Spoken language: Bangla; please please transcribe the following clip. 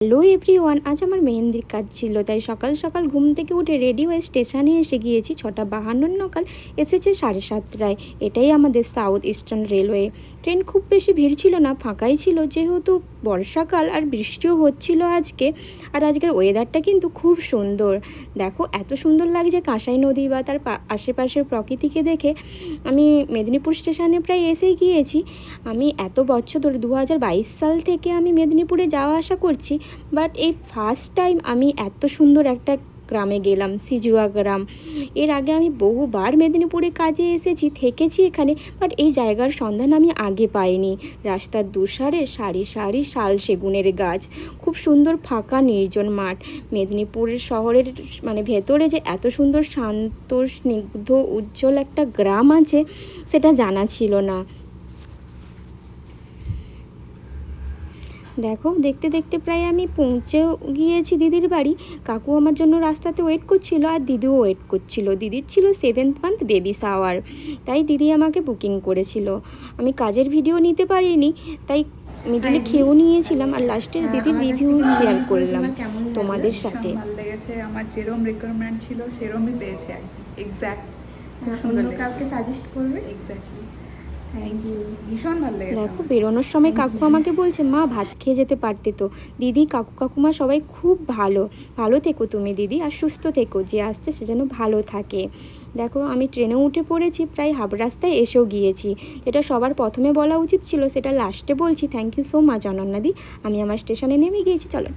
হ্যালো এভরিওয়ান, আজ আমার মেহেন্দির কাজ ছিল, তাই সকাল সকাল ঘুম থেকে উঠে রেডি হয়ে স্টেশনে এসে গিয়েছি। 6:52 নকাল এসেছে 7:30টায়। এটাই আমাদের সাউথ ইস্টার্ন রেলওয়ে। ট্রেন খুব বেশি ভিড় ছিল না, ফাঁকাই ছিল, যেহেতু বর্ষাকাল আর বৃষ্টিও হচ্ছিল আজকে। আর আজকের ওয়েদারটা কিন্তু খুব সুন্দর। দেখো এত সুন্দর লাগছে কাঁসাই নদী বা তার আশেপাশের প্রকৃতিকে দেখে। আমি মেদিনীপুর স্টেশনে প্রায় এসেই গিয়েছি। আমি এত বছর ধরে 2022 সাল থেকে আমি মেদিনীপুরে যাওয়া আসা করছি, বাট এই ফার্স্ট টাইম আমি এত সুন্দর একটা গ্রামে গেলাম, সিজুয়া গ্রাম। এর আগে আমি বহুবার মেদিনীপুরে কাজে এসেছি, থেকেছি এখানে, বাট এই জায়গার সন্ধান আমি আগে পাইনি। রাস্তার দুসারে সারি সারি শাল সেগুনের গাছ, খুব সুন্দর ফাঁকা নির্জন মাঠ। মেদিনীপুরের শহরের ভেতরে যে এত সুন্দর শান্ত স্নিগ্ধ উজ্জ্বল একটা গ্রাম আছে, সেটা জানা ছিল না। দেখো দেখতে দেখতে প্রায় আমি পৌঁছেও গিয়েছি দিদির বাড়ি। কাকু আমার জন্য রাস্তাতে ওয়েট করছিল, আর দিদিও ওয়েট করছিল। দিদির ছিল 7th মান্থ বেবি শাওয়ার, তাই দিদি আমাকে বুকিং করেছিল। আমি কাজের ভিডিও নিতে পারিনি, তাই মিডিলে খেয়েও নিয়েছিলাম, আর লাস্টের দিদির রিভিউ শেয়ার করলাম তোমাদের সাথে। ভালো লেগেছে, আমার যেরকম রিকোয়ারমেন্ট ছিল সেরকমই পেয়েছে, এক্স্যাক্ট। খুব সুন্দর অন্য কাউকে সাজেস্ট করবে? এক্স্যাক্টলি, থ্যাংক ইউ, ভীষণ ভালো লেগেছে। দেখো বেরোনোর সময় কাকু আমাকে বলছে, মা ভাত খেয়ে যেতে পারতে তো। দিদি, কাকু কাকুমা সবাই খুব ভালো। ভালো থেকো তুমি দিদি, আর সুস্থ থেকো, যে আসছে সে যেন ভালো থাকে। দেখো আমি ট্রেনে উঠে পড়েছি, প্রায় হাফ রাস্তায় এসেও গিয়েছি। যেটা সবার প্রথমে বলা উচিত ছিল সেটা লাস্টে বলছি। থ্যাংক ইউ সো মাচ অনন্যাদি। আমি আমার স্টেশনে নেমে গিয়েছি, চলো।